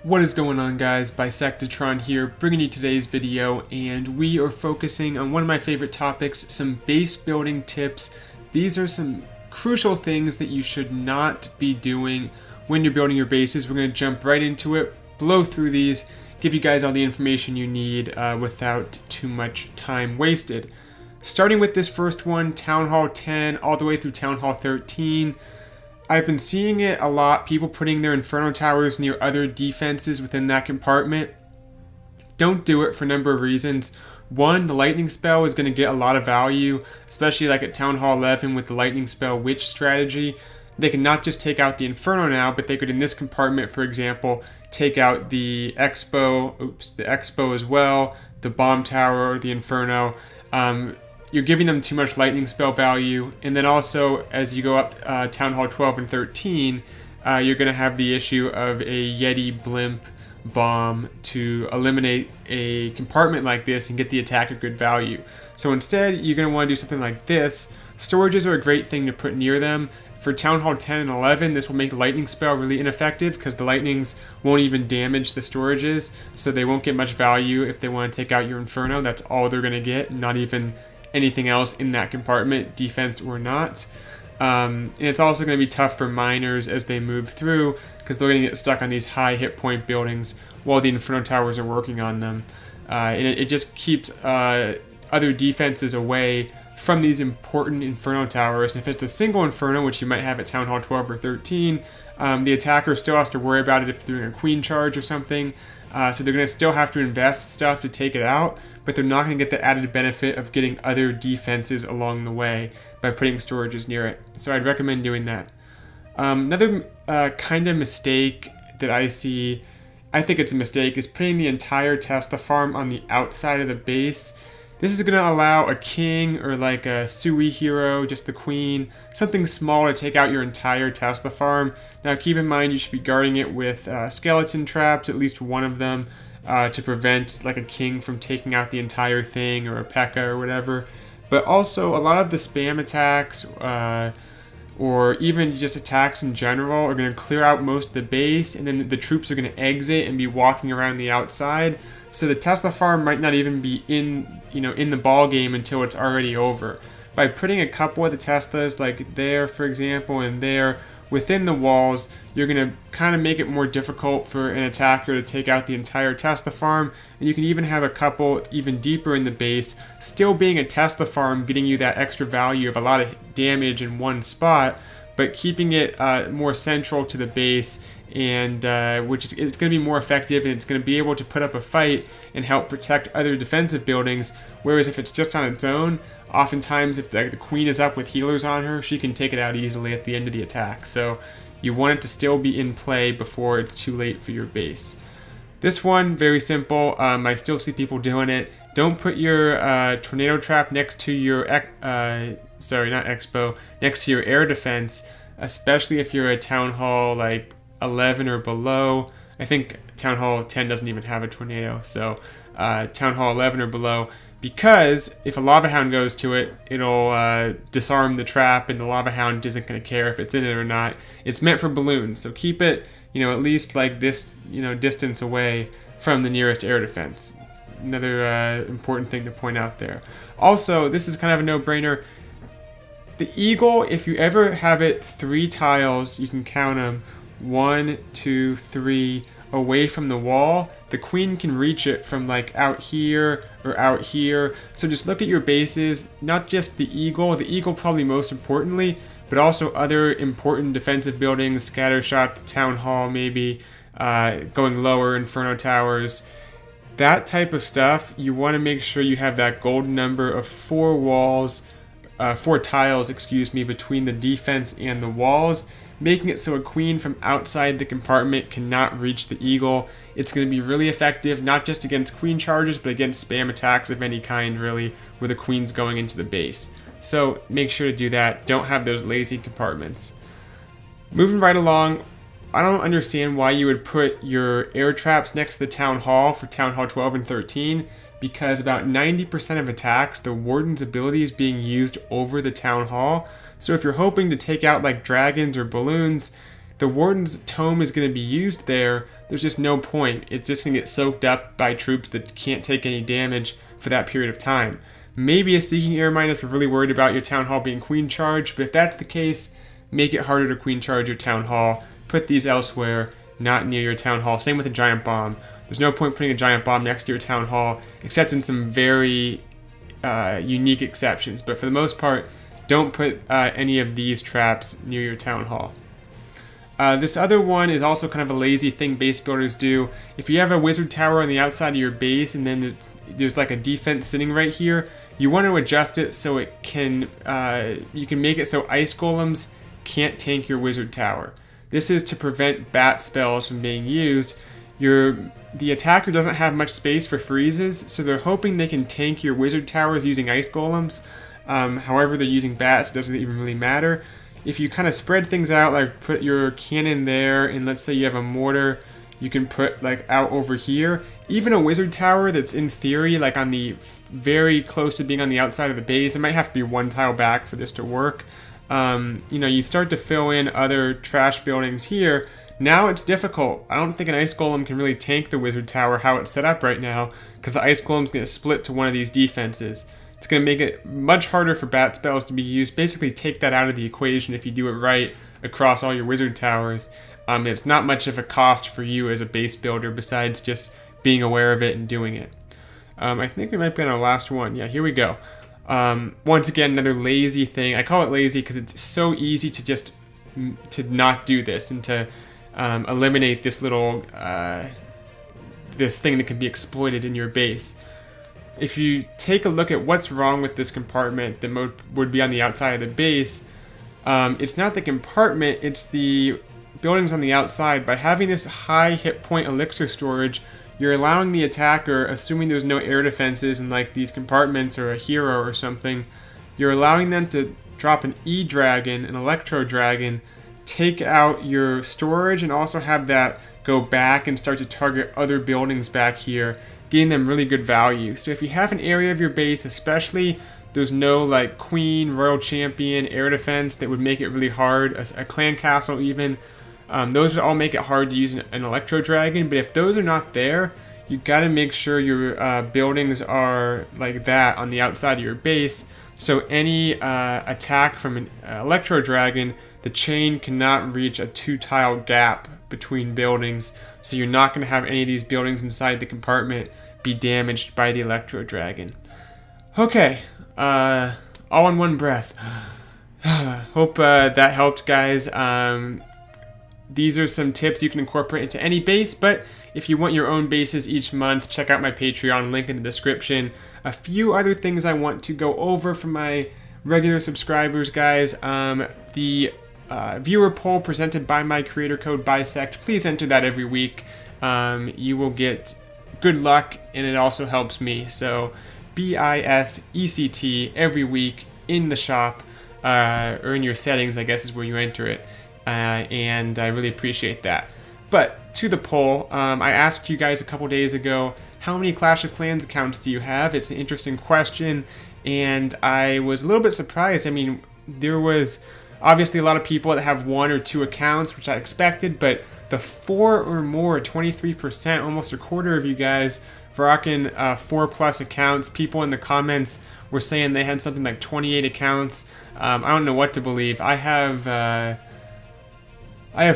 What is going on, guys? Bisectatron here, bringing you today's video, and we are focusing on one of my favorite topics, some base building tips. These are some crucial things that you should not be doing when you're building your bases. We're going to jump right into it, blow through these, give you guys all the information you need without too much time wasted. Starting with this first one, Town Hall 10 all the way through Town Hall 13. I've been seeing it a lot, people putting their Inferno Towers near other defenses within that compartment. Don't do it for a number of reasons. One, the Lightning Spell is going to get a lot of value, especially like at Town Hall 11 with the Lightning Spell Witch strategy. They can not just take out the Inferno now, but they could in this compartment, for example, take out the Expo as well, the Bomb Tower, or the Inferno. You're giving them too much lightning spell value, and then also as you go up Town Hall 12 and 13, you're going to have the issue of a Yeti Blimp bomb to eliminate a compartment like this and get the attacker good value. So instead, you're going to want to do something like this. Storages are a great thing to put near them. For Town Hall 10 and 11, this will make the lightning spell really ineffective because the lightnings won't even damage the storages, so they won't get much value if they want to take out your Inferno. That's all they're going to get, not even anything else in that compartment, defense or not. And it's also going to be tough for miners as they move through because they're going to get stuck on these high hit point buildings while the Inferno Towers are working on them. And it just keeps other defenses away from these important Inferno Towers. And if it's a single Inferno, which you might have at Town Hall 12 or 13, the attacker still has to worry about it if they're doing a queen charge or something. So they're going to still have to invest stuff to take it out, but they're not going to get the added benefit of getting other defenses along the way by putting storages near it. So I'd recommend doing that. Another kind of mistake that I see, I think it's a mistake, is putting the entire Tesla farm on the outside of the base. This is going to allow a king or like a Sui hero, just the queen, something small to take out your entire Tesla farm. Now keep in mind you should be guarding it with skeleton traps, at least one of them, to prevent like a king from taking out the entire thing, or a P.E.K.K.A. or whatever. But also a lot of the spam attacks or even just attacks in general are going to clear out most of the base, and then the troops are going to exit and be walking around the outside. So the Tesla farm might not even be in the ball game until it's already over. By putting a couple of the Teslas like there, for example, and there within the walls, you're going to kind of make it more difficult for an attacker to take out the entire Tesla farm. And you can even have a couple even deeper in the base, still being a Tesla farm, getting you that extra value of a lot of damage in one spot, but keeping it more central to the base, and it's going to be more effective, and it's going to be able to put up a fight and help protect other defensive buildings. Whereas if it's just on its own, oftentimes if the queen is up with healers on her, she can take it out easily at the end of the attack. So you want it to still be in play before it's too late for your base. This one, very simple. I still see people doing it. Don't put your tornado trap next to your next to your air defense, especially if you're a Town Hall like 11 or below. I think Town Hall 10 doesn't even have a tornado, so Town Hall 11 or below, because if a Lava Hound goes to it, it'll disarm the trap, and the Lava Hound isn't going to care if it's in it or not. It's meant for balloons, so keep it, at least like this, distance away from the nearest air defense. Another important thing to point out there. Also, this is kind of a no-brainer. The Eagle, if you ever have it 3 tiles, you can count them, 1, 2, 3, away from the wall, the queen can reach it from like out here or out here. So just look at your bases, not just the Eagle probably most importantly, but also other important defensive buildings, Scattershot, Town Hall maybe, going lower, Inferno Towers. That type of stuff, you want to make sure you have that golden number of 4 tiles, between the defense and the walls, making it so a queen from outside the compartment cannot reach the Eagle. It's going to be really effective, not just against queen charges, but against spam attacks of any kind, really, where the queen's going into the base. So make sure to do that. Don't have those lazy compartments. Moving right along, I don't understand why you would put your air traps next to the Town Hall for Town Hall 12 and 13, because about 90% of attacks, the Warden's ability is being used over the Town Hall. So if you're hoping to take out like dragons or balloons, the Warden's Tome is going to be used there, there's just no point. It's just going to get soaked up by troops that can't take any damage for that period of time. Maybe a Seeking Air Mine if you're really worried about your Town Hall being Queen Charge, but if that's the case, make it harder to Queen Charge your Town Hall. Put these elsewhere, not near your Town Hall. Same with a Giant Bomb. There's no point putting a Giant Bomb next to your Town Hall, except in some very unique exceptions. But for the most part, don't put any of these traps near your Town Hall. This other one is also kind of a lazy thing base builders do. If you have a wizard tower on the outside of your base and then there's like a defense sitting right here, you want to adjust it so it can you can make it so ice golems can't tank your wizard tower. This is to prevent bat spells from being used. The attacker doesn't have much space for freezes, so they're hoping they can tank your wizard towers using ice golems. However, they're using bats, doesn't even really matter. If you kind of spread things out, like put your cannon there, and let's say you have a mortar, you can put like out over here. Even a wizard tower that's in theory like on the very close to being on the outside of the base, it might have to be one tile back for this to work. You start to fill in other trash buildings here. Now it's difficult. I don't think an ice golem can really tank the wizard tower how it's set up right now, because the ice golem's going to split to one of these defenses. It's going to make it much harder for bat spells to be used. Basically take that out of the equation if you do it right across all your wizard towers. It's not much of a cost for you as a base builder besides just being aware of it and doing it. I think we might be on our last one. Yeah, here we go. Once again, another lazy thing. I call it lazy because it's so easy to just to not do this and to eliminate this little this thing that can be exploited in your base. If you take a look at what's wrong with this compartment that would be on the outside of the base, it's not the compartment, it's the buildings on the outside. By having this high hit point elixir storage, you're allowing the attacker, assuming there's no air defenses in like these compartments or a hero or something, you're allowing them to drop an E-Dragon, an Electro Dragon, take out your storage, and also have that go back and start to target other buildings back here, getting them really good value. So if you have an area of your base, especially there's no like Queen, Royal Champion, air defense that would make it really hard, a clan castle even, those would all make it hard to use an Electro Dragon. But if those are not there, you got to make sure your buildings are like that on the outside of your base, so any attack from an Electro Dragon, the chain cannot reach a 2-tile gap between buildings, so you're not going to have any of these buildings inside the compartment be damaged by the Electro Dragon. Okay, all in one breath. Hope that helped, guys. These are some tips you can incorporate into any base, but if you want your own bases each month, check out my Patreon, link in the description. A few other things I want to go over for my regular subscribers, guys. The viewer poll presented by my creator code Bisect, please enter that every week. You will get good luck, and it also helps me. So BISECT every week in the shop, or in your settings, I guess is where you enter it. And I really appreciate that. But to the poll, I asked you guys a couple days ago, how many Clash of Clans accounts do you have? It's an interesting question, and I was a little bit surprised. I mean, there was obviously a lot of people that have 1 or 2 accounts, which I expected, but the 4 or more, 23%, almost a quarter of you guys rocking 4+ accounts. People in the comments were saying they had something like 28 accounts. I don't know what to believe. I have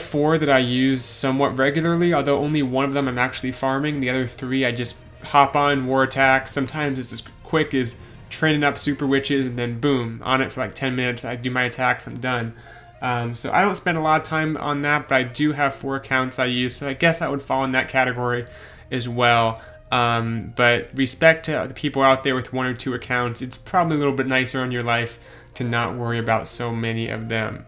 4 that I use somewhat regularly, although only one of them I'm actually farming. The other 3 I just hop on, war attack. Sometimes it's as quick as training up super witches and then boom, on it for like 10 minutes. I do my attacks, I'm done. So I don't spend a lot of time on that, but I do have 4 accounts I use, so I guess I would fall in that category as well. But respect to the people out there with 1 or 2 accounts. It's probably a little bit nicer on your life to not worry about so many of them.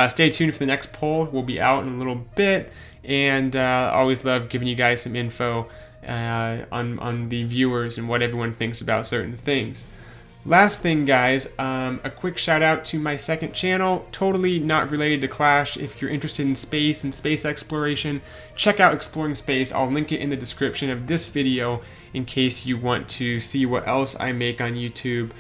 Stay tuned for the next poll. We'll be out in a little bit, and always love giving you guys some info on the viewers and what everyone thinks about certain things. Last thing, guys, a quick shout out to my second channel, totally not related to Clash. If you're interested in space and space exploration, check out Exploring Space. I'll link it in the description of this video in case you want to see what else I make on YouTube.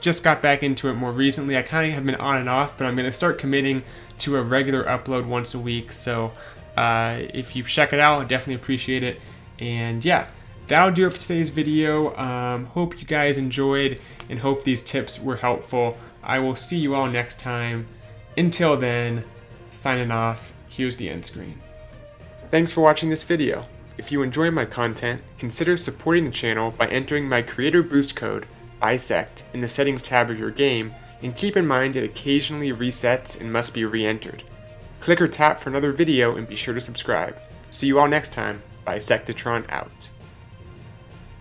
just got back into it more recently. I kind of have been on and off, but I'm going to start committing to a regular upload once a week. So if you check it out, I definitely appreciate it. And yeah, that'll do it for today's video. Hope you guys enjoyed and hope these tips were helpful. I will see you all next time. Until then, signing off. Here's the end screen. Thanks for watching this video. If you enjoy my content, consider supporting the channel by entering my Creator Boost code, BISECT, in the Settings tab of your game, and keep in mind it occasionally resets and must be re-entered. Click or tap for another video and be sure to subscribe. See you all next time. Bisectatron out.